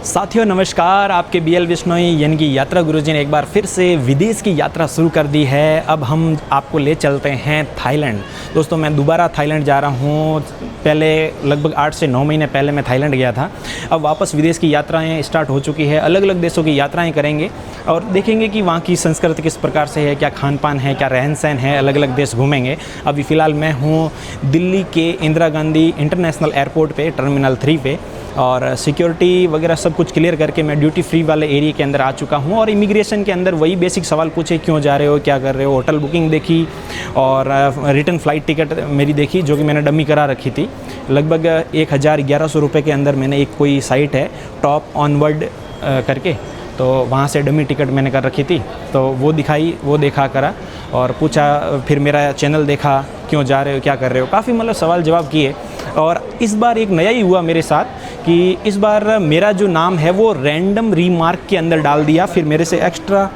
साथियों नमस्कार, आपके BL विश्नोई यानी कि यात्रा गुरुजी ने एक बार फिर से विदेश की यात्रा शुरू कर दी है। अब हम आपको ले चलते हैं थाईलैंड। दोस्तों मैं दोबारा थाईलैंड जा रहा हूँ। पहले लगभग 8 से 9 महीने पहले मैं थाईलैंड गया था। अब वापस विदेश की यात्राएं स्टार्ट हो चुकी है। अलग अलग देशों की यात्राएं करेंगे और देखेंगे कि वहाँ की संस्कृति किस प्रकार से है, क्या खान पान है, क्या रहन सहन है। अलग अलग देश घूमेंगे। अभी फ़िलहाल मैं हूँ दिल्ली के इंदिरा गांधी इंटरनेशनल एयरपोर्ट पे, टर्मिनल 3 पे, और सिक्योरिटी वगैरह सब कुछ क्लियर करके मैं ड्यूटी फ्री वाले एरिया के अंदर आ चुका हूँ। और इमिग्रेशन के अंदर वही बेसिक सवाल पूछे, क्यों जा रहे हो, क्या कर रहे हो। होटल बुकिंग देखी और रिटर्न फ़्लाइट टिकट मेरी देखी, जो कि मैंने डमी करा रखी थी। लगभग 1100 रुपये के अंदर मैंने एक कोई साइट है टॉप ऑनवर्ड करके, तो वहाँ से डमी टिकट मैंने कर रखी थी। तो वो दिखाई, वो देखा करा और पूछा, फिर मेरा चैनल देखा, क्यों जा रहे हो, क्या कर रहे हो। काफ़ी मतलब सवाल जवाब किए। और इस बार एक नया ही हुआ मेरे साथ कि इस बार मेरा जो नाम है वो रैंडम रीमार्क के अंदर डाल दिया। फिर मेरे से एक्स्ट्रा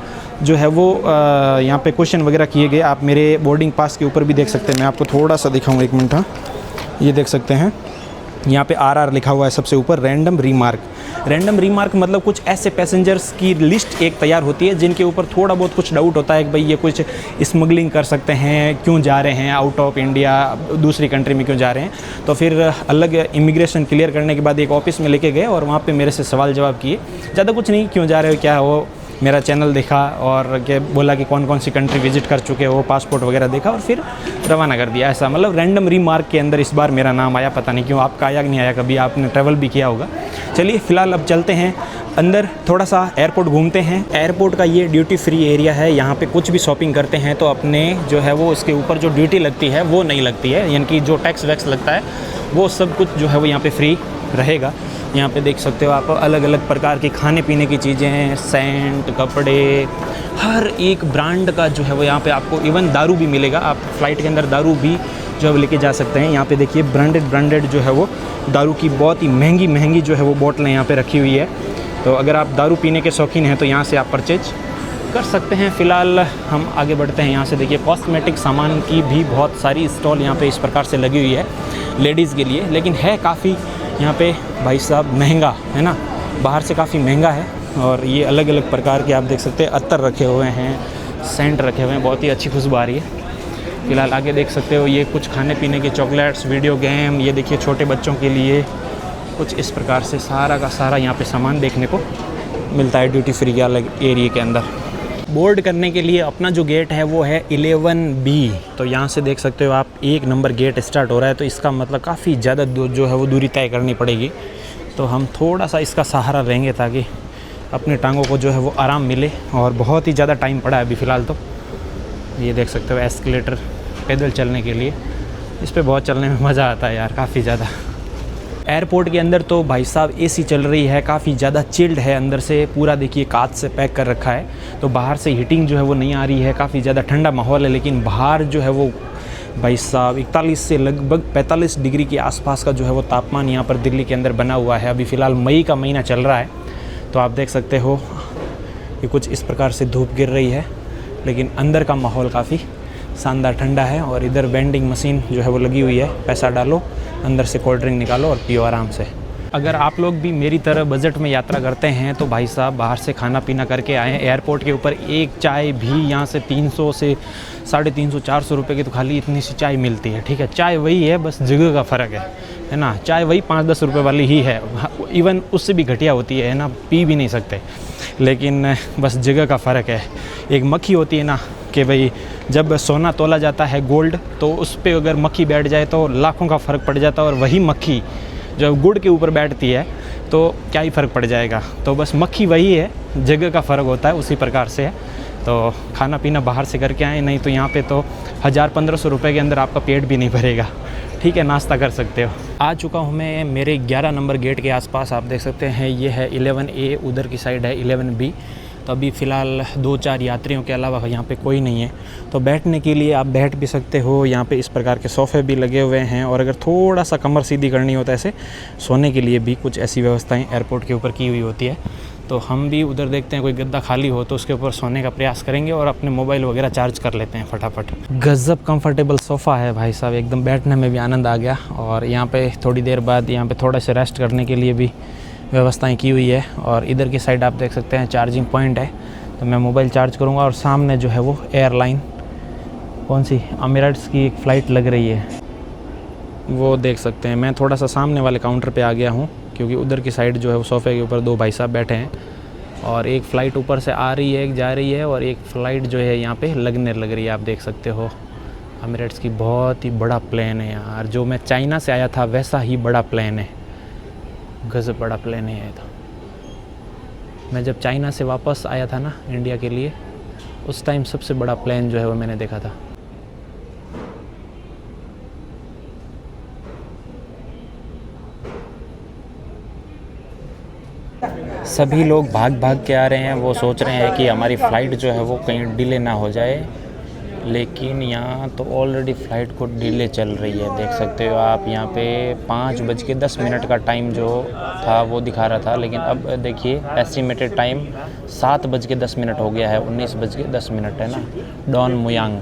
जो है वो यहाँ पे क्वेश्चन वगैरह किए गए। आप मेरे बोर्डिंग पास के ऊपर भी देख सकते हैं। मैं आपको थोड़ा सा दिखाऊँ, एक मिनट। हाँ, ये देख सकते हैं, यहाँ पे RR लिखा हुआ है सबसे ऊपर, रैंडम रीमार्क। रैंडम रीमार्क मतलब कुछ ऐसे पैसेंजर्स की लिस्ट एक तैयार होती है जिनके ऊपर थोड़ा बहुत कुछ डाउट होता है कि भाई ये कुछ स्मगलिंग कर सकते हैं, क्यों जा रहे हैं आउट ऑफ इंडिया, दूसरी कंट्री में क्यों जा रहे हैं। तो फिर अलग इमिग्रेशन क्लियर करने के बाद एक ऑफिस में लेके गए और वहाँ पे मेरे से सवाल जवाब किए। ज़्यादा कुछ नहीं, क्यों जा रहे हो, क्या हो, मेरा चैनल देखा और क्या बोला कि कौन कौन सी कंट्री विजिट कर चुके हो, पासपोर्ट वगैरह देखा और फिर रवाना कर दिया। ऐसा मतलब रैंडम रीमार्क के अंदर इस बार मेरा नाम आया। पता नहीं क्यों, आपका आया कि नहीं आया, कभी आपने ट्रैवल भी किया होगा। चलिए फ़िलहाल अब चलते हैं अंदर, थोड़ा सा एयरपोर्ट घूमते हैं। एयरपोर्ट का ये ड्यूटी फ्री एरिया है। यहाँ पे कुछ भी शॉपिंग करते हैं तो अपने जो है वो इसके ऊपर जो ड्यूटी लगती है वो नहीं लगती है, यानी कि जो टैक्स वैक्स लगता है वो सब कुछ जो है वो यहाँ पे फ्री रहेगा। यहाँ पे देख सकते हो आप अलग अलग प्रकार की खाने पीने की चीज़ें, सेंट, कपड़े, हर एक ब्रांड का जो है वो यहाँ पे आपको, इवन दारू भी मिलेगा। आप फ्लाइट के अंदर दारू भी जो है लेके जा सकते हैं। यहाँ पे देखिए ब्रांडेड जो है वो दारू की बहुत ही महंगी जो है वो बोतलें यहाँ पे रखी हुई है। तो अगर आप दारू पीने के शौकीन हैं तो यहाँ से आप परचेज कर सकते हैं। फ़िलहाल हम आगे बढ़ते हैं। यहाँ से देखिए कॉस्मेटिक सामान की भी बहुत सारी स्टॉल यहाँ पे इस प्रकार से लगी हुई है लेडीज़ के लिए, लेकिन है काफ़ी यहाँ पे भाई साहब महंगा है ना, बाहर से काफ़ी महंगा है। और ये अलग अलग प्रकार के आप देख सकते हैं अत्तर रखे हुए हैं, सेंट रखे हुए हैं, बहुत ही अच्छी खुशबू आ रही है। फ़िलहाल आगे देख सकते हो ये कुछ खाने पीने के चॉकलेट्स, वीडियो गेम, ये देखिए छोटे बच्चों के लिए कुछ इस प्रकार से सारा का सारा यहाँ पे सामान देखने को मिलता है ड्यूटी फ्री के अलग एरिया के अंदर। बोर्ड करने के लिए अपना जो गेट है वो है 11B। तो यहाँ से देख सकते हो आप 1 नंबर गेट स्टार्ट हो रहा है। तो इसका मतलब काफ़ी ज़्यादा जो है वो दूरी तय करनी पड़ेगी। तो हम थोड़ा सा इसका सहारा रहेंगे ताकि अपने टांगों को जो है वो आराम मिले। और बहुत ही ज़्यादा टाइम पड़ा है अभी फ़िलहाल। तो ये देख सकते हो एस्केलेटर पैदल चलने के लिए, इस पर बहुत चलने में मज़ा आता है यार, काफ़ी ज़्यादा। एयरपोर्ट के अंदर तो भाई साहब AC चल रही है, काफ़ी ज़्यादा चिल्ड है अंदर से, पूरा देखिए कांच से पैक कर रखा है। तो बाहर से हीटिंग जो है वो नहीं आ रही है, काफ़ी ज़्यादा ठंडा माहौल है। लेकिन बाहर जो है वो भाई साहब 41 से लगभग 45 डिग्री के आसपास का जो है वो तापमान यहाँ पर दिल्ली के अंदर बना हुआ है। अभी फ़िलहाल मई का महीना चल रहा है। तो आप देख सकते हो कि कुछ इस प्रकार से धूप गिर रही है, लेकिन अंदर का माहौल काफ़ी शानदार ठंडा है। और इधर वेंडिंग मशीन जो है वो लगी हुई है, पैसा डालो, अंदर से कोल्ड ड्रिंक निकालो और पियो आराम से। अगर आप लोग भी मेरी तरह बजट में यात्रा करते हैं तो भाई साहब बाहर से खाना पीना करके आएँ। एयरपोर्ट के ऊपर एक चाय भी यहाँ से 300 से 350 400 रुपये की तो खाली इतनी सी चाय मिलती है। ठीक है, चाय वही है, बस जगह का फ़र्क है ना। चाय वही 5-10 रुपये वाली ही है, इवन उससे भी घटिया होती है ना, पी भी नहीं सकते, लेकिन बस जगह का फ़र्क है। एक मक्खी होती है ना कि भाई जब सोना तोला जाता है गोल्ड, तो उस पर अगर मक्खी बैठ जाए तो लाखों का फ़र्क पड़ जाता है। और वही मक्खी जब गुड़ के ऊपर बैठती है तो क्या ही फ़र्क पड़ जाएगा। तो बस मक्खी वही है, जगह का फ़र्क होता है, उसी प्रकार से है। तो खाना पीना बाहर से करके आए, नहीं तो यहाँ पे तो 1000-1500 रुपये के अंदर आपका पेट भी नहीं भरेगा। ठीक है, नाश्ता कर सकते हो। आ चुका हूँ मैं मेरे 11 नंबर गेट के आसपास। आप देख सकते हैं ये है 11A, उधर की साइड है 11B। तो अभी फ़िलहाल 2-4 यात्रियों के अलावा यहाँ पे कोई नहीं है। तो बैठने के लिए आप बैठ भी सकते हो। यहाँ पे इस प्रकार के सोफ़े भी लगे हुए हैं। और अगर थोड़ा सा कमर सीधी करनी होता है ऐसे, सोने के लिए भी कुछ ऐसी व्यवस्थाएं एयरपोर्ट के ऊपर की हुई होती है। तो हम भी उधर देखते हैं कोई गद्दा खाली हो तो उसके ऊपर सोने का प्रयास करेंगे और अपने मोबाइल वगैरह चार्ज कर लेते हैं फटाफट। गज़ब कंफर्टेबल सोफ़ा है भाई साहब, एकदम बैठने में भी आनंद आ गया। और यहाँ पे थोड़ी देर बाद यहाँ पे थोड़ा सा रेस्ट करने के लिए भी व्यवस्थाएं की हुई है। और इधर की साइड आप देख सकते हैं चार्जिंग पॉइंट है, तो मैं मोबाइल चार्ज करूँगा। और सामने जो है वो एयरलाइन कौन सी एमिरेट्स की एक फ़्लाइट लग रही है, वो देख सकते हैं। मैं थोड़ा सा सामने वाले काउंटर पे आ गया हूँ, क्योंकि उधर की साइड जो है वो सोफ़े के ऊपर 2 भाई साहब बैठे हैं, और एक फ़्लाइट ऊपर से आ रही है, एक जा रही है, और एक फ़्लाइट जो है यहाँ पे लग रही है। आप देख सकते हो एमिरेट्स की बहुत ही बड़ा प्लेन है यार। जो मैं चाइना से आया था वैसा ही बड़ा प्लेन है, गज़ब बड़ा प्लेन है ये तो। मैं जब चाइना से वापस आया था ना इंडिया के लिए, उस टाइम सबसे बड़ा प्लेन जो है वो मैंने देखा था। सभी लोग भाग भाग के आ रहे हैं, वो सोच रहे हैं कि हमारी फ़्लाइट जो है वो कहीं डिले ना हो जाए, लेकिन यहाँ तो ऑलरेडी फ़्लाइट को डिले चल रही है। देख सकते हो आप यहाँ पे 5:10 का टाइम जो था वो दिखा रहा था, लेकिन अब देखिए एस्टिमेटेड टाइम 7:10 हो गया है, 19:10 है ना। डॉन मुयांग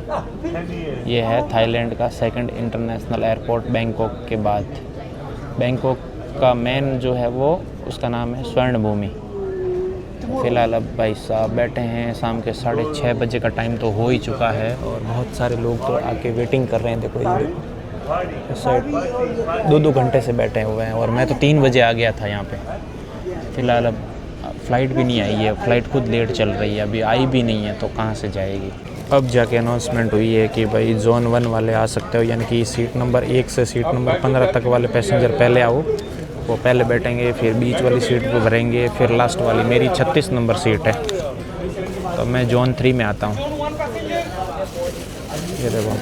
ये है थाईलैंड का 2nd इंटरनेशनल एयरपोर्ट बैंकॉक के बाद। बैंकॉक का मेन जो है वो उसका नाम है स्वर्ण भूमि। फ़िलहाल अब भाई साहब बैठे हैं, शाम के 6:30 बजे का टाइम तो हो ही चुका है, और बहुत सारे लोग तो आके वेटिंग कर रहे हैं। देखो ये देखो इस साइड 2-2 घंटे से बैठे हुए हैं, और मैं तो 3 बजे आ गया था यहाँ पे। फ़िलहाल अब फ़्लाइट भी नहीं आई है, फ़्लाइट खुद लेट चल रही है, अभी आई भी नहीं है, तो कहाँ से जाएगी। अब जाके अनाउंसमेंट हुई है कि भाई ज़ोन 1 वाले आ सकते हो, यानी कि सीट नंबर 1 से सीट नंबर 15 तक वाले पैसेंजर पहले आओ, वो पहले बैठेंगे, फिर बीच वाली सीट को भरेंगे, फिर लास्ट वाली। मेरी 36 नंबर सीट है, तो मैं ज़ोन 3 में आता हूँ। ये देखो,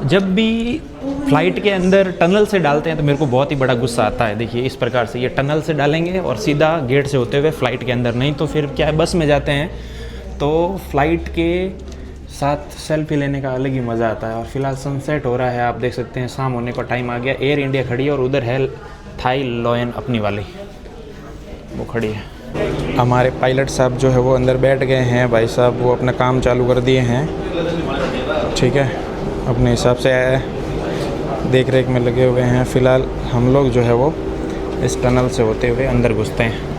जब भी फ़्लाइट के अंदर टनल से डालते हैं तो मेरे को बहुत ही बड़ा गुस्सा आता है। देखिए इस प्रकार से ये टनल से डालेंगे और सीधा गेट से होते हुए फ़्लाइट के अंदर, नहीं तो फिर क्या है, बस में जाते हैं तो फ़्लाइट के साथ सेल्फी लेने का अलग ही मज़ा आता है। और फिलहाल सनसेट हो रहा है, आप देख सकते हैं, शाम होने का टाइम आ गया। एयर इंडिया खड़ी है और उधर है थाई लॉयन अपनी वाली, वो खड़ी है। हमारे पायलट साहब जो है वो अंदर बैठ गए हैं, भाई साहब वो अपना काम चालू कर दिए हैं, ठीक है, अपने हिसाब से देख रेख में लगे हुए हैं। फ़िलहाल हम लोग जो है वो इस टनल से होते हुए अंदर घुसते हैं।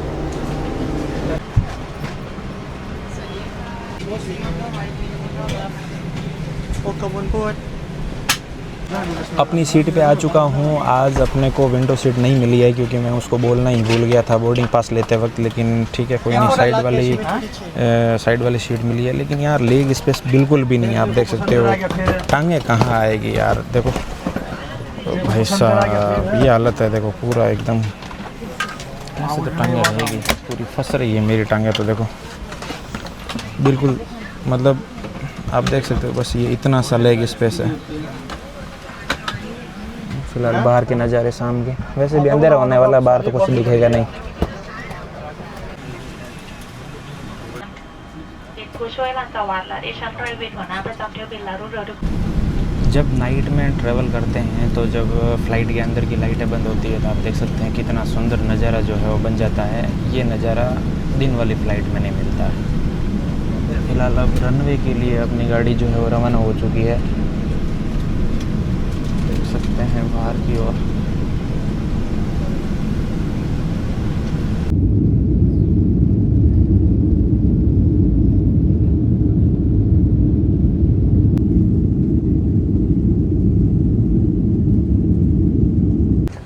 अपनी सीट पे आ चुका हूँ। आज अपने को विंडो सीट नहीं मिली है, क्योंकि मैं उसको बोलना ही भूल गया था बोर्डिंग पास लेते वक्त, लेकिन ठीक है कोई नहीं, साइड वाली सीट मिली है। लेकिन यार लेग स्पेस बिल्कुल भी नहीं है, आप देख सकते हो। टांगें कहाँ आएगी यार, देखो भाई साहब ये हालत है, देखो पूरा एकदम ऐसे तो टांगें रहेगी, पूरी फंस रही है मेरी टांगें तो देखो बिल्कुल, मतलब आप देख सकते हो बस ये इतना सा लेग स्पेस है। फिलहाल बाहर के नज़ारे शाम के, वैसे भी अंधेरा होने वाला, बाहर तो कुछ दिखेगा नहीं। जब नाइट में ट्रैवल करते हैं तो जब फ़्लाइट के अंदर की लाइटें बंद होती है तो आप देख सकते हैं कितना सुंदर नज़ारा जो है वो बन जाता है। ये नज़ारा दिन वाली फ़्लाइट में नहीं मिलता है। फिलहाल अब रनवे के लिए अपनी गाड़ी जो है वो रवाना हो चुकी है, देख सकते हैं बाहर की ओर।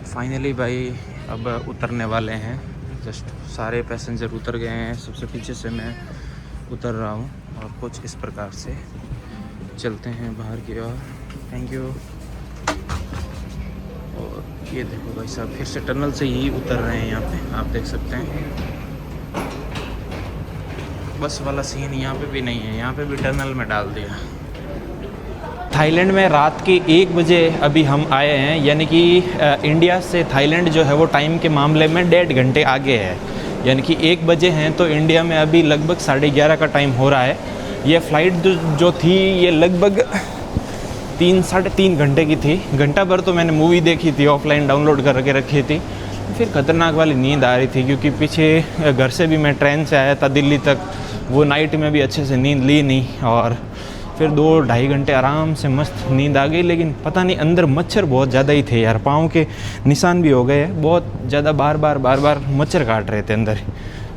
फाइनली भाई अब उतरने वाले हैं, जस्ट सारे पैसेंजर उतर गए हैं, सबसे पीछे से मैं उतर रहा हूँ और कुछ इस प्रकार से चलते हैं बाहर की ओर। Thank you. और ये देखो भाई साहब फिर से टनल से ही उतर रहे हैं, यहाँ पे आप देख सकते हैं। बस वाला सीन यहाँ पे भी नहीं है, यहाँ पे भी टनल में डाल दिया। थाईलैंड में रात के 1 बजे अभी हम आए हैं, यानी कि इंडिया से थाईलैंड जो है वो टाइम के मामले में 1.5 घंटे आगे है। यानी कि 1 बजे हैं तो इंडिया में अभी लगभग 11:30 का टाइम हो रहा है। ये फ़्लाइट जो थी ये लगभग 3-3.5 घंटे की थी। घंटा भर तो मैंने मूवी देखी थी, ऑफलाइन डाउनलोड करके रखी थी। फिर ख़तरनाक वाली नींद आ रही थी, क्योंकि पीछे घर से भी मैं ट्रेन से आया था दिल्ली तक, वो नाइट में भी अच्छे से नींद ली नहीं। और फिर 2-2.5 घंटे आराम से मस्त नींद आ गई। लेकिन पता नहीं अंदर मच्छर बहुत ज़्यादा ही थे यार, पाँव के निशान भी हो गए हैं बहुत ज़्यादा, बार बार मच्छर काट रहे थे अंदर,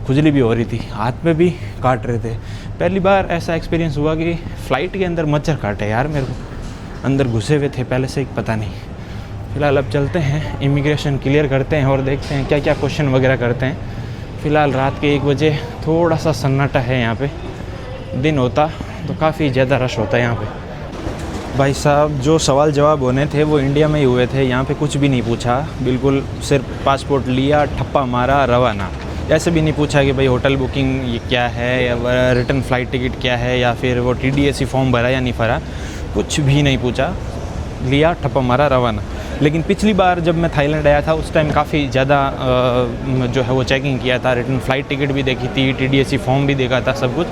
खुजली भी हो रही थी, हाथ में भी काट रहे थे। पहली बार ऐसा एक्सपीरियंस हुआ कि फ़्लाइट के अंदर मच्छर काटे यार मेरे को, अंदर घुसे हुए थे पहले से ही पता नहीं। फ़िलहाल अब चलते हैं, इमिग्रेशन क्लियर करते हैं और देखते हैं क्या क्या क्वेश्चन वगैरह करते हैं। फ़िलहाल रात के 1 बजे थोड़ा सा सन्नाटा है यहाँ पे, दिन होता तो काफ़ी ज़्यादा रश होता है यहाँ पे। भाई साहब जो सवाल जवाब होने थे वो इंडिया में ही हुए थे, यहाँ पे कुछ भी नहीं पूछा, बिल्कुल सिर्फ पासपोर्ट लिया, ठप्पा मारा, रवाना। ऐसे भी नहीं पूछा कि भाई होटल बुकिंग ये क्या है या रिटर्न फ़्लाइट टिकट क्या है या फिर वो TDSC फॉर्म भरा या नहीं भरा, कुछ भी नहीं पूछा, लिया, ठप्पा मारा, रवाना। लेकिन पिछली बार जब मैं थाईलैंड आया था उस टाइम काफ़ी ज़्यादा जो है वो चेकिंग किया था, रिटर्न फ़्लाइट टिकट भी देखी थी, TDSC फॉर्म भी देखा था, सब कुछ।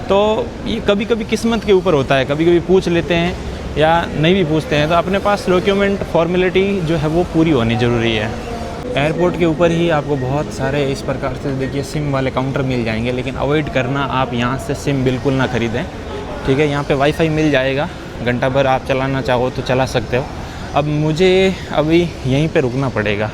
तो ये कभी कभी किस्मत के ऊपर होता है, कभी कभी पूछ लेते हैं या नहीं भी पूछते हैं। तो अपने पास डॉक्यूमेंट फॉर्मेलिटी जो है वो पूरी होनी ज़रूरी है। एयरपोर्ट के ऊपर ही आपको बहुत सारे इस प्रकार से देखिए सिम वाले काउंटर मिल जाएंगे, लेकिन अवॉइड करना आप यहाँ से सिम बिल्कुल ना ख़रीदें, ठीक है। यहाँ पे वाईफाई मिल जाएगा, घंटा भर आप चलाना चाहो तो चला सकते हो। अब मुझे अभी यहीं पे रुकना पड़ेगा,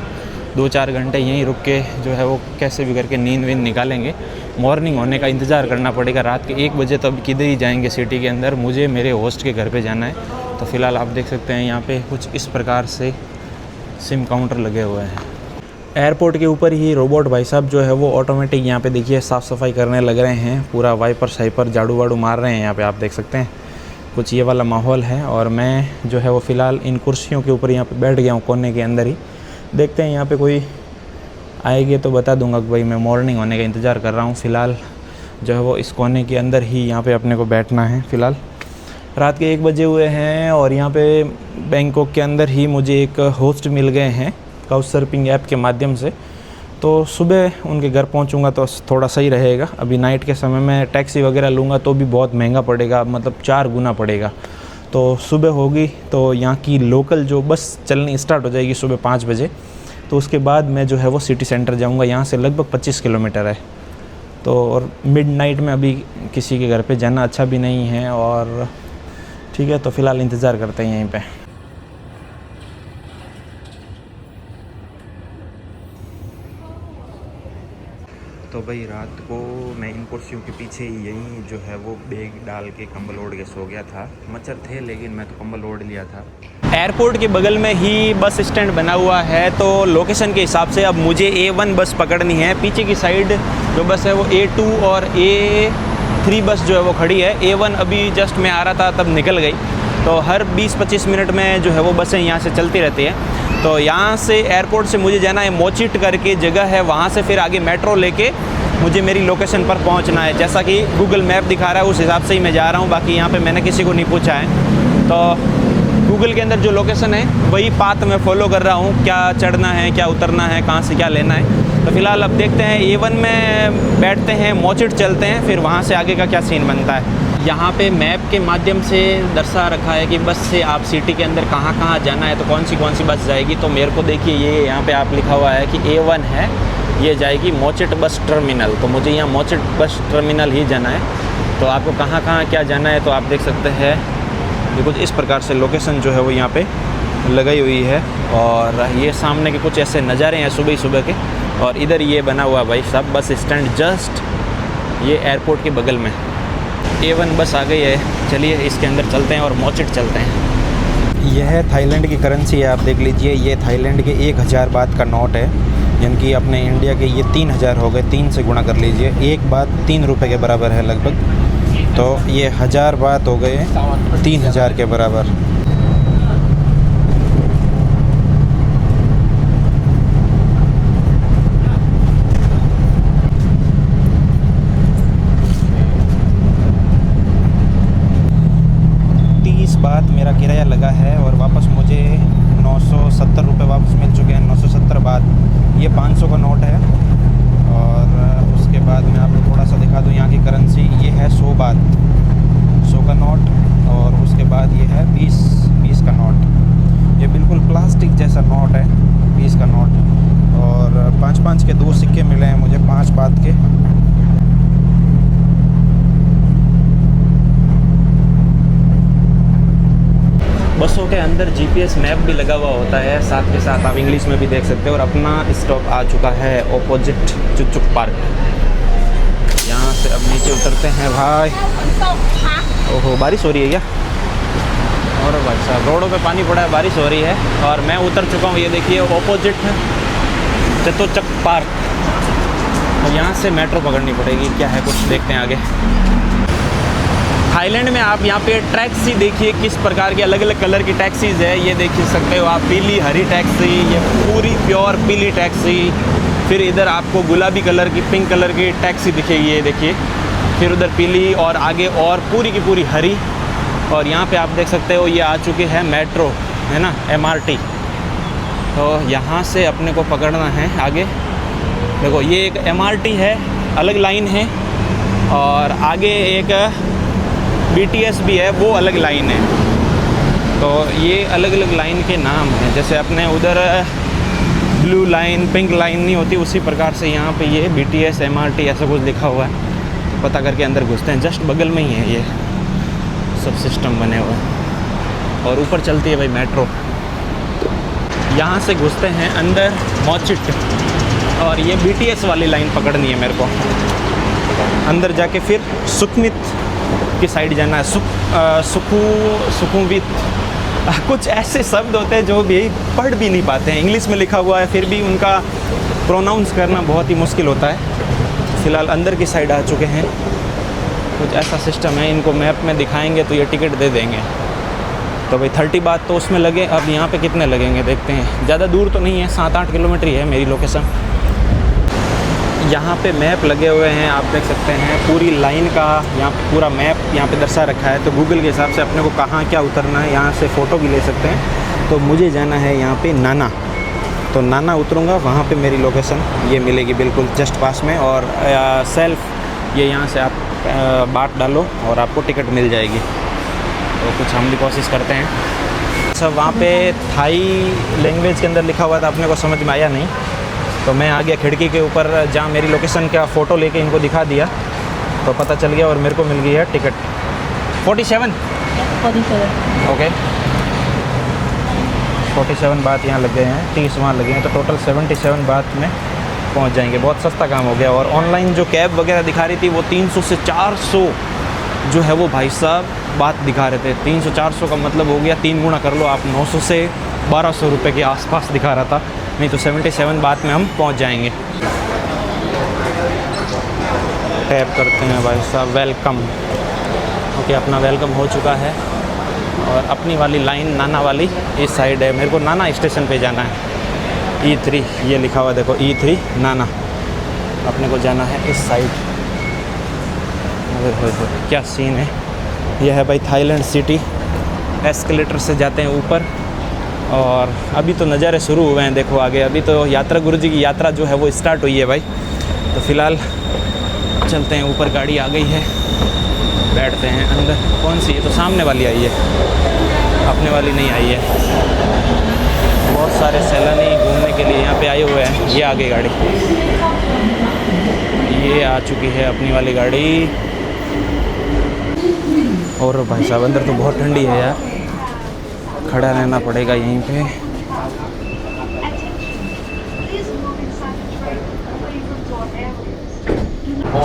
2-4 घंटे यहीं रुक के जो है वो कैसे भी करके नींद वींद निकालेंगे। मॉर्निंग होने का इंतज़ार करना पड़ेगा, रात के 1 बजे तो अब किधर ही जाएंगे सिटी के अंदर, मुझे मेरे होस्ट के घर पे जाना है। तो फ़िलहाल आप देख सकते हैं यहाँ पे कुछ इस प्रकार से सिम काउंटर लगे हुए हैं। एयरपोर्ट के ऊपर ही रोबोट भाई साहब जो है वो ऑटोमेटिक यहाँ पे देखिए साफ़ सफाई करने लग रहे हैं, पूरा वाइपर शाइपर झाड़ू वाड़ू मार रहे हैं यहाँ पे, आप देख सकते हैं कुछ ये वाला माहौल है। और मैं जो है वो फ़िलहाल इन कुर्सियों के ऊपर यहाँ पे बैठ गया हूँ कोने के अंदर ही। देखते हैं यहाँ पे कोई आएगी तो बता दूंगा कि भाई मैं मॉर्निंग होने का इंतज़ार कर रहा हूँ। फ़िलहाल जो है वो इस कोने के अंदर ही यहाँ पे अपने को बैठना है। फ़िलहाल रात के 1 बजे हुए हैं और यहाँ पे बैंकॉक के अंदर ही मुझे एक होस्ट मिल गए हैं काउचसर्फिंग ऐप के माध्यम से। तो सुबह उनके घर पहुंचूंगा तो थोड़ा सही रहेगा। अभी नाइट के समय में टैक्सी वगैरह लूँगा तो भी बहुत महंगा पड़ेगा, मतलब 4 गुना पड़ेगा। तो सुबह होगी तो यहाँ की लोकल जो बस चलनी स्टार्ट हो जाएगी सुबह 5 बजे, तो उसके बाद मैं जो है वो सिटी सेंटर जाऊँगा। यहाँ से लगभग 25 किलोमीटर है। तो और मिडनाइट में अभी किसी के घर पे जाना अच्छा भी नहीं है, और ठीक है तो फ़िलहाल इंतज़ार करते हैं यहीं पे। तो भाई रात को मैं इन कुर्सियों के पीछे ही यहीं जो है वो बैग डाल के कंबल ओढ़ के सो गया था। मच्छर थे लेकिन मैं तो कंबल ओढ़ लिया था। एयरपोर्ट के बगल में ही बस स्टैंड बना हुआ है, तो लोकेशन के हिसाब से अब मुझे A1 बस पकड़नी है। पीछे की साइड जो बस है वो A2 और A3 बस जो है वो खड़ी है। A1 अभी जस्ट मैं आ रहा था तब निकल गई। तो हर 20-25 मिनट में जो है वो बसें यहाँ से चलती रहती हैं। तो यहाँ से एयरपोर्ट से मुझे जाना है मोचिट करके जगह है, वहाँ से फिर आगे मेट्रो लेके मुझे मेरी लोकेशन पर पहुँचना है। जैसा कि गूगल मैप दिखा रहा है उस हिसाब से ही मैं जा रहा हूँ, बाकी यहाँ पे मैंने किसी को नहीं पूछा है। तो गूगल के अंदर जो लोकेशन है वही पाथ मैं फॉलो कर रहा हूँ, क्या चढ़ना है, क्या उतरना है, कहाँ से क्या लेना है। तो फ़िलहाल अब देखते हैं A1 में बैठते हैं, मोचिट चलते हैं, फिर वहाँ से आगे का क्या सीन बनता है। यहाँ पे मैप के माध्यम से दर्शा रखा है कि बस से आप सिटी के अंदर कहाँ कहाँ जाना है, तो कौन सी बस जाएगी। तो मेरे को देखिए ये यहाँ पे आप लिखा हुआ है कि A1 है, ये जाएगी मोचिट बस टर्मिनल। तो मुझे यहाँ मोचिट बस टर्मिनल ही जाना है। तो आपको कहाँ कहाँ क्या जाना है तो आप देख सकते हैं, ये कुछ इस प्रकार से लोकेशन जो है वो यहाँ पे लगाई हुई है। और ये सामने के कुछ ऐसे नज़ारे हैं सुबह सुबह के। और इधर ये बना हुआ भाई साहब बस स्टैंड, जस्ट ये एयरपोर्ट के बगल में। A1 बस आ गई है, चलिए इसके अंदर चलते हैं और मोचिट चलते हैं। यह थाईलैंड की करेंसी है, आप देख लीजिए। ये थाईलैंड के 1000 बात का नोट है, यानी कि अपने इंडिया के ये 3000 हो गए। 3 से गुणा कर लीजिए, 1 बात 3 रुपये के बराबर है लगभग। तो ये 1000 बात हो गए 3000 के बराबर। बात मेरा किराया लगा है और वापस मुझे 970 रुपये वापस मिल चुके हैं। 970 बात, ये 500 का नोट है। और उसके बाद मैं आपको थोड़ा सा दिखा दूँ यहाँ की करेंसी। ये है 100 बात, 100 का नोट। और उसके बाद ये है 20 का नोट। ये बिल्कुल प्लास्टिक जैसा नोट है, 20 का नोट। और 5-5 के 2 सिक्के मिले हैं मुझे, 5 बात के। बसों के अंदर जीपीएस मैप भी लगा हुआ होता है, साथ के साथ आप इंग्लिश में भी देख सकते हो। और अपना स्टॉप आ चुका है ऑपोजिट चुचुक पार्क। यहाँ से अब नीचे उतरते हैं भाई। ओहो, बारिश हो रही है क्या? और भाई साहब रोडों पे पानी पड़ा है, बारिश हो रही है। और मैं उतर चुका हूँ, ये देखिए ऑपोजिट चतुचक पार्क। और यहाँ से मेट्रो पकड़नी पड़ेगी, क्या है कुछ देखते हैं आगे। थाईलैंड में आप यहाँ पे टैक्सी देखिए किस प्रकार की अलग अलग कलर की टैक्सीज़ है। ये देख सकते हो आप, पीली हरी टैक्सी, ये पूरी प्योर पीली टैक्सी। फिर इधर आपको गुलाबी कलर की, पिंक कलर की टैक्सी दिखेगी, ये देखिए। फिर उधर पीली और आगे और पूरी की पूरी हरी। और यहाँ पे आप देख सकते हो ये आ चुके हैं मेट्रो, है ना, MRT। तो यहाँ से अपने को पकड़ना है आगे। देखो ये एक MRT है, अलग लाइन है। और आगे एक BTS भी है, वो अलग लाइन है। तो ये अलग अलग लाइन के नाम हैं। जैसे अपने उधर ब्लू लाइन, पिंक लाइन नहीं होती, उसी प्रकार से यहाँ पे ये BTS, MRT ऐसा कुछ लिखा हुआ है। पता करके अंदर घुसते हैं, जस्ट बगल में ही है ये सब सिस्टम बने हुए हैं। और ऊपर चलती है भाई मेट्रो। यहाँ से घुसते हैं अंदर मोचिट। और ये BTS वाली लाइन पकड़नी है मेरे को। अंदर जाके फिर सुखमित की साइड जाना है। सुखुवित कुछ ऐसे शब्द होते हैं जो भी पढ़ भी नहीं पाते हैं, इंग्लिश में लिखा हुआ है, फिर भी उनका प्रोनाउंस करना बहुत ही मुश्किल होता है। फ़िलहाल अंदर की साइड आ चुके हैं। कुछ ऐसा सिस्टम है, इनको मैप में दिखाएंगे तो ये टिकट दे देंगे। तो भाई 30 बात तो उसमें लगे। अब यहाँ पे कितने लगेंगे देखते हैं। ज़्यादा दूर तो नहीं है, 7-8 किलोमीटर ही है मेरी लोकेशन। यहाँ पे मैप लगे हुए हैं, आप देख सकते हैं पूरी लाइन का। यहाँ पे पूरा मैप यहाँ पे दर्शा रखा है। तो गूगल के हिसाब से अपने को कहाँ क्या उतरना है, यहाँ से फ़ोटो भी ले सकते हैं। तो मुझे जाना है यहाँ पे नाना। तो नाना उतरूँगा, वहाँ पे मेरी लोकेशन ये मिलेगी बिल्कुल जस्ट पास में। और सेल्फ ये यहाँ से आप बात डालो और आपको टिकट मिल जाएगी। तो कुछ हम भी कोशिश करते हैं। सब वहाँ पे थाई लैंग्वेज के अंदर लिखा हुआ था, अपने को समझ में आया नहीं। तो मैं आ गया खिड़की के ऊपर, जहाँ मेरी लोकेशन का फ़ोटो लेके इनको दिखा दिया तो पता चल गया और मेरे को मिल गई है टिकट। 47 ओके, 47 बात यहाँ लग गए हैं, 30 वहाँ लगे हैं। तो टोटल 77 बात में पहुँच जाएंगे। बहुत सस्ता काम हो गया। और ऑनलाइन जो कैब वगैरह दिखा रही थी वो 300 से 400 जो है वो भाई साहब बात दिखा रहे थे। 300-400 का मतलब हो गया 3 गुना कर लो आप, 900 से 1200 रुपये के आसपास दिखा रहा था। नहीं तो 77 बात में हम पहुंच जाएंगे। टैप करते हैं भाई साहब, वेलकम। ओके, अपना वेलकम हो चुका है। और अपनी वाली लाइन नाना वाली इस साइड है। मेरे को नाना स्टेशन पे जाना है। E3 ये लिखा हुआ देखो, E3 नाना। अपने को जाना है इस साइड। क्या सीन है। यह है भाई थाईलैंड सिटी। एस्केलेटर से जाते हैं ऊपर। और अभी तो नज़ारे शुरू हुए हैं, देखो आगे। अभी तो यात्रा, गुरु जी की यात्रा जो है वो स्टार्ट हुई है भाई। तो फ़िलहाल चलते हैं ऊपर, गाड़ी आ गई है, बैठते हैं अंदर। कौन सी है? तो सामने वाली आई है, अपने वाली नहीं आई है। बहुत सारे सैलानी घूमने के लिए यहाँ पे आए हुए हैं। ये आ गई गाड़ी, ये आ चुकी है अपनी वाली गाड़ी। और भाई साहब अंदर तो बहुत ठंडी है यार, खड़ा रहना पड़ेगा यहीं पे।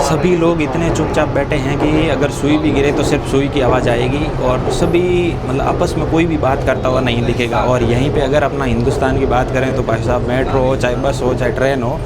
सभी लोग इतने चुपचाप बैठे हैं कि अगर सुई भी गिरे तो सिर्फ सुई की आवाज़ आएगी। और सभी मतलब आपस में कोई भी बात करता हुआ नहीं दिखेगा। और यहीं पे अगर अपना हिंदुस्तान की बात करें तो भाई साहब मेट्रो हो, चाहे बस हो, चाहे ट्रेन हो,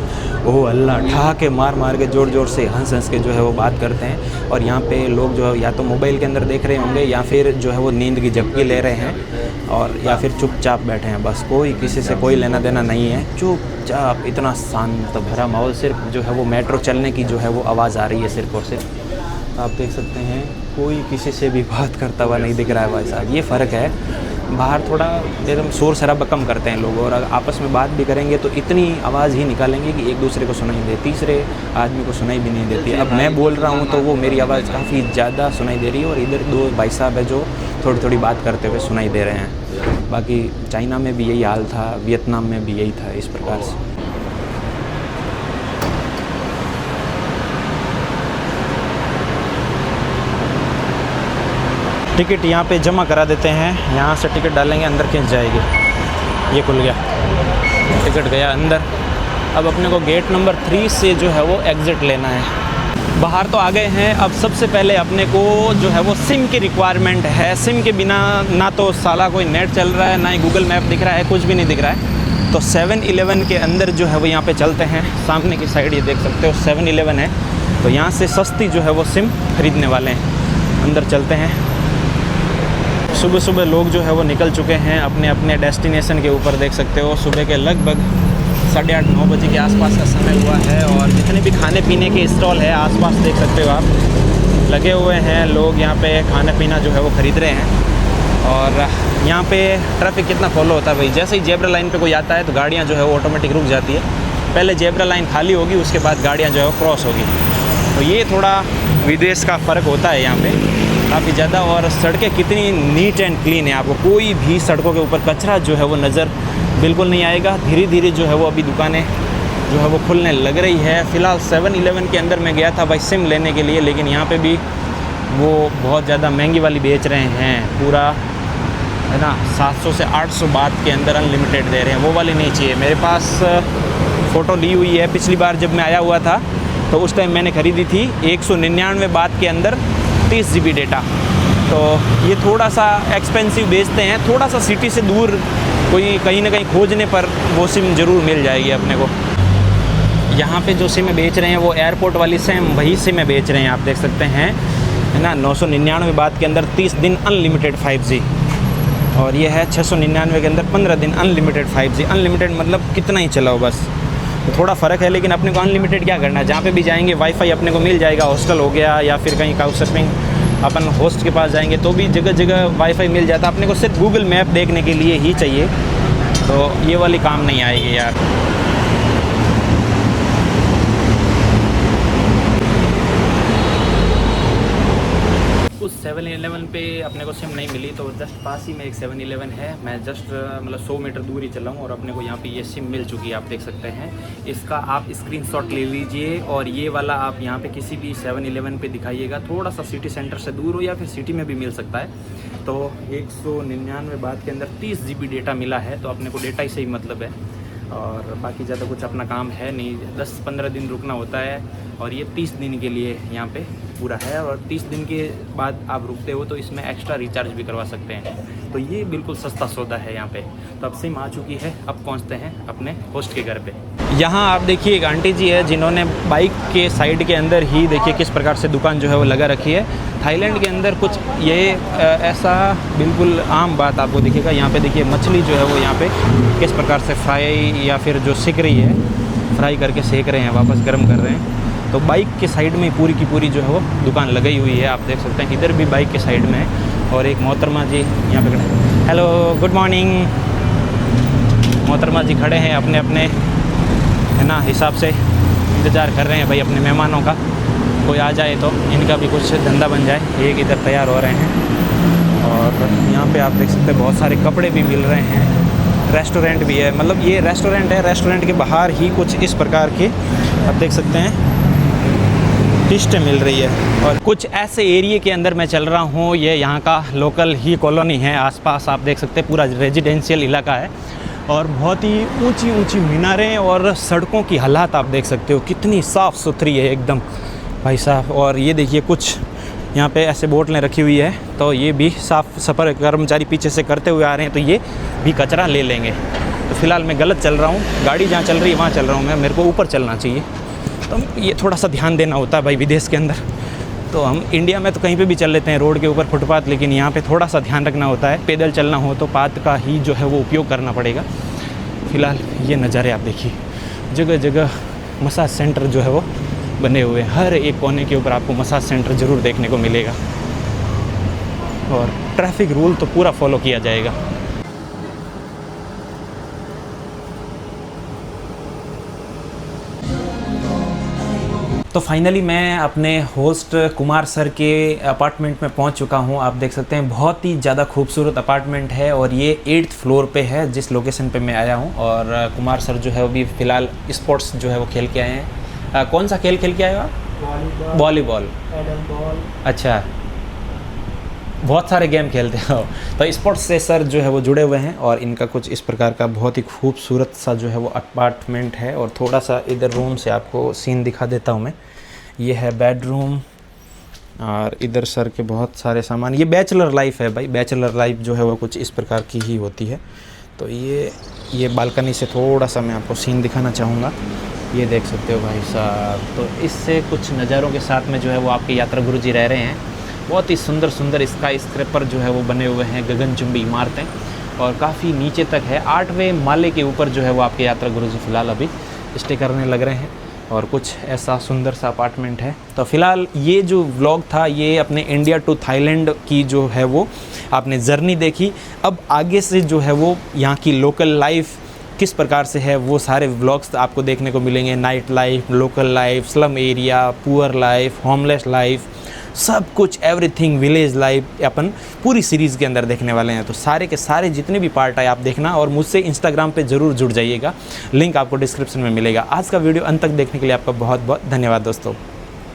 वो अल्लाह ठहाके मार मार के ज़ोर ज़ोर से हंस हंस के जो है वो बात करते हैं। और यहाँ पे लोग जो है या तो मोबाइल के अंदर देख रहे होंगे या फिर जो है वो नींद की झपकी ले रहे हैं, और या फिर चुपचाप बैठे हैं। बस कोई किसी से कोई लेना देना नहीं है, चुपचाप इतना शांत भरा माहौल। सिर्फ जो है वो मेट्रो चलने की जो है वो आवाज़ आ रही है सिर्फ और सिर्फ। आप देख सकते हैं कोई किसी से भी बात करता हुआ नहीं दिख रहा है भाई साहब। ये फ़र्क है। बाहर थोड़ा एकदम शोर शराबा कम करते हैं लोग, और आपस में बात भी करेंगे तो इतनी आवाज़ ही निकालेंगे कि एक दूसरे को सुनाई दे, तीसरे आदमी को सुनाई भी नहीं देती। अब मैं बोल रहा हूँ तो वो मेरी आवाज़ काफ़ी ज़्यादा सुनाई दे रही है, और इधर दो भाई साहब है जो थोड़ी थोड़ी बात करते हुए सुनाई दे रहे हैं। बाकी चाइना में भी यही हाल था, वियतनाम में भी यही था इस प्रकार से। टिकट यहाँ पे जमा करा देते हैं, यहाँ से टिकट डालेंगे, अंदर खींच जाएगी। ये खुल गया, टिकट गया अंदर। अब अपने को गेट नंबर 3 से जो है वो एग्ज़िट लेना है। बाहर तो आ गए हैं। अब सबसे पहले अपने को जो है वो सिम की रिक्वायरमेंट है। सिम के बिना ना तो साला कोई नेट चल रहा है, ना ही गूगल मैप दिख रहा है, कुछ भी नहीं दिख रहा है। तो 7-Eleven के अंदर जो है वो यहाँ पे चलते हैं। सामने की साइड ये देख सकते हो 7-Eleven है, तो यहाँ से सस्ती जो है वो सिम खरीदने वाले हैं। अंदर चलते हैं। सुबह सुबह लोग जो है वो निकल चुके हैं अपने अपने डेस्टिनेशन के ऊपर। देख सकते हो सुबह के लगभग 8:30-9 बजे के आसपास का समय हुआ है। और जितने भी खाने पीने के स्टॉल है आसपास देख सकते हो आप, लगे हुए हैं। लोग यहाँ पे खाना पीना जो है वो ख़रीद रहे हैं। और यहाँ पे ट्रैफिक कितना फॉलो होता है भाई, जैसे ही जेब्रा लाइन पे कोई आता है तो गाड़ियाँ जो है वो ऑटोमेटिक रुक जाती है। पहले जेब्रा लाइन खाली होगी, उसके बाद गाड़ियाँ जो है वो क्रॉस होगी। तो ये थोड़ा विदेश का फ़र्क होता है यहाँ पे काफ़ी ज़्यादा। और सड़कें कितनी नीट एंड क्लीन है, आपको कोई भी सड़कों के ऊपर कचरा जो है वो नज़र बिल्कुल नहीं आएगा। धीरे धीरे जो है वो अभी दुकानें जो है वो खुलने लग रही है। फ़िलहाल 7-Eleven के अंदर मैं गया था भाई सिम लेने के लिए, लेकिन यहाँ पे भी वो बहुत ज़्यादा महंगी वाली बेच रहे हैं। पूरा है ना 700 से 800 बात के अंदर अनलिमिटेड दे रहे हैं। वो वाली नहीं चाहिए। मेरे पास फ़ोटो ली हुई है, पिछली बार जब मैं आया हुआ था तो उस टाइम मैंने ख़रीदी थी 199 बात के अंदर 30 GB डेटा। तो ये थोड़ा सा एक्सपेंसिव बेचते हैं। थोड़ा सा सिटी से दूर कोई कहीं ना कहीं खोजने पर वो सिम ज़रूर मिल जाएगी अपने को। यहाँ पे जो सिम बेच रहे हैं वो एयरपोर्ट वाली सिम, वही सिम बेच रहे हैं, आप देख सकते हैं, है ना। 999 बात के अंदर 30 दिन अनलिमिटेड 5G। और ये है 699 के अंदर 15 दिन अनलिमिटेड 5G। अनलिमिटेड मतलब कितना ही चलाओ बस, तो थोड़ा फ़र्क है। लेकिन अपने को अनलिमिटेड क्या करना है, जहाँ पे भी जाएंगे वाईफाई अपने को मिल जाएगा। हॉस्टल हो गया या फिर कहीं काउच सर्फिंग अपन होस्ट के पास जाएंगे तो भी जगह जगह वाईफाई मिल जाता। अपने को सिर्फ गूगल मैप देखने के लिए ही चाहिए, तो ये वाली काम नहीं आएगी यार। उस 7-Eleven पे अपने को सिम नहीं मिली, तो जस्ट पास ही में एक 7-Eleven है। मैं जस्ट मतलब 100 मीटर दूर ही चला हूँ और अपने को यहाँ पे ये सिम मिल चुकी है, आप देख सकते हैं। इसका आप स्क्रीनशॉट ले लीजिए और ये वाला आप यहाँ पे किसी भी 7-Eleven पे दिखाइएगा। थोड़ा सा सिटी सेंटर से दूर हो या फिर सिटी में भी मिल सकता है। तो 199 बात के अंदर 30 GB डेटा मिला है, तो अपने को डेटा ही से ही मतलब है और बाकी ज़्यादा कुछ अपना काम है नहीं। 10-15 दिन रुकना होता है और ये 30 दिन के लिए यहाँ पे पूरा है। और 30 दिन के बाद आप रुकते हो तो इसमें एक्स्ट्रा रिचार्ज भी करवा सकते हैं। तो ये बिल्कुल सस्ता सौदा है यहाँ पे। तो अब सिम आ चुकी है, अब पहुँचते हैं अपने होस्ट के घर पे। यहाँ आप देखिए एक आंटी जी है जिन्होंने बाइक के साइड के अंदर ही देखिए किस प्रकार से दुकान जो है वो लगा रखी है। थाईलैंड के अंदर कुछ ये ऐसा बिल्कुल आम बात आपको दिखेगा। यहाँ पे देखिए मछली जो है वो यहाँ पे किस प्रकार से फ्राई या फिर जो सिक रही है, फ्राई करके सेक रहे हैं, वापस गर्म कर रहे हैं। तो बाइक के साइड में पूरी की पूरी जो है वो दुकान लगाई हुई है, आप देख सकते हैं। इधर भी बाइक के साइड में है और एक मोहतरमा जी यहाँ पे खड़े हैं। Hello good morning. मोहतरमा जी खड़े हैं अपने अपने है ना हिसाब से, इंतज़ार कर रहे हैं भाई अपने मेहमानों का, कोई आ जाए तो इनका भी कुछ धंधा बन जाए। एक इधर तैयार हो रहे हैं और यहाँ पे आप देख सकते हैं बहुत सारे कपड़े भी मिल रहे हैं। रेस्टोरेंट भी है, मतलब ये रेस्टोरेंट है। रेस्टोरेंट के बाहर ही कुछ इस प्रकार के आप देख सकते हैं डिशें मिल रही है। और कुछ ऐसे एरिया के अंदर मैं चल रहा हूँ, ये यहाँ का लोकल ही कॉलोनी है। आसपास आप देख सकते हैं पूरा रेजिडेंशियल इलाका है और बहुत ही ऊंची ऊंची मीनारें और सड़कों की हालात आप देख सकते हो कितनी साफ़ सुथरी है एकदम भाई साहब। और ये देखिए कुछ यहाँ पे ऐसे बोतलें रखी हुई है, तो ये भी साफ़ सफ़र कर्मचारी पीछे से करते हुए आ रहे हैं, तो ये भी कचरा ले लेंगे। तो फ़िलहाल मैं गलत चल रहा हूँ, गाड़ी जहाँ चल रही है वहाँ चल रहा हूँ मैं, मेरे को ऊपर चलना चाहिए। तो ये थोड़ा सा ध्यान देना होता है भाई विदेश के अंदर। तो हम इंडिया में तो कहीं पे भी चल लेते हैं रोड के ऊपर फुटपाथ, लेकिन यहाँ पे थोड़ा सा ध्यान रखना होता है। पैदल चलना हो तो पाथ का ही जो है वो उपयोग करना पड़ेगा। फ़िलहाल ये नज़ारे आप देखिए, जगह जगह मसाज सेंटर जो है वो बने हुए हैं। हर एक कोने के ऊपर आपको मसाज सेंटर ज़रूर देखने को मिलेगा और ट्रैफिक रूल तो पूरा फॉलो किया जाएगा। तो फाइनली मैं अपने होस्ट कुमार सर के अपार्टमेंट में पहुंच चुका हूं। आप देख सकते हैं बहुत ही ज़्यादा खूबसूरत अपार्टमेंट है और ये 8th फ्लोर पे है जिस लोकेशन पे मैं आया हूं। और कुमार सर जो है वो भी फ़िलहाल स्पोर्ट्स जो है वो खेल के आए हैं। कौन सा खेल खेल के आए हो आप? वॉलीबॉल। अच्छा, बहुत सारे गेम खेलते हो। तो स्पोर्ट्स से सर जो है वो जुड़े हुए हैं और इनका कुछ इस प्रकार का बहुत ही खूबसूरत सा जो है वो अपार्टमेंट है। और थोड़ा सा इधर रूम से आपको सीन दिखा देता हूँ मैं। ये है बेडरूम और इधर सर के बहुत सारे सामान। ये बैचलर लाइफ है भाई, बैचलर लाइफ जो है वो कुछ इस प्रकार की ही होती है। तो ये बालकनी से थोड़ा सा मैं आपको सीन दिखाना चाहूँगा। ये देख सकते हो भाई साहब। तो इससे कुछ नज़ारों के साथ में जो है वो आपके यात्रा गुरुजी रह रहे हैं। बहुत ही सुंदर सुंदर स्काई स्क्रैपर जो है वो बने हुए हैं, गगनचुंबी इमारतें, और काफ़ी नीचे तक है। 8वें माले के ऊपर जो है वो आपके यात्रा गुरुजी फ़िलहाल अभी स्टे करने लग रहे हैं। और कुछ ऐसा सुंदर सा अपार्टमेंट है। तो फ़िलहाल ये जो व्लॉग था ये अपने इंडिया टू थाईलैंड की जो है वो आपने जर्नी देखी। अब आगे से जो है वो यहाँ की लोकल लाइफ किस प्रकार से है वो सारे व्लॉग्स आपको देखने को मिलेंगे। Night life, local life, slum area, poor life, homeless life, सब कुछ एवरीथिंग, विलेज लाइफ अपन पूरी सीरीज़ के अंदर देखने वाले हैं। तो सारे के सारे जितने भी पार्ट है आप देखना और मुझसे इंस्टाग्राम पे ज़रूर जुड़ जाइएगा। लिंक आपको डिस्क्रिप्शन में मिलेगा। आज का वीडियो अंत तक देखने के लिए आपका बहुत बहुत धन्यवाद दोस्तों।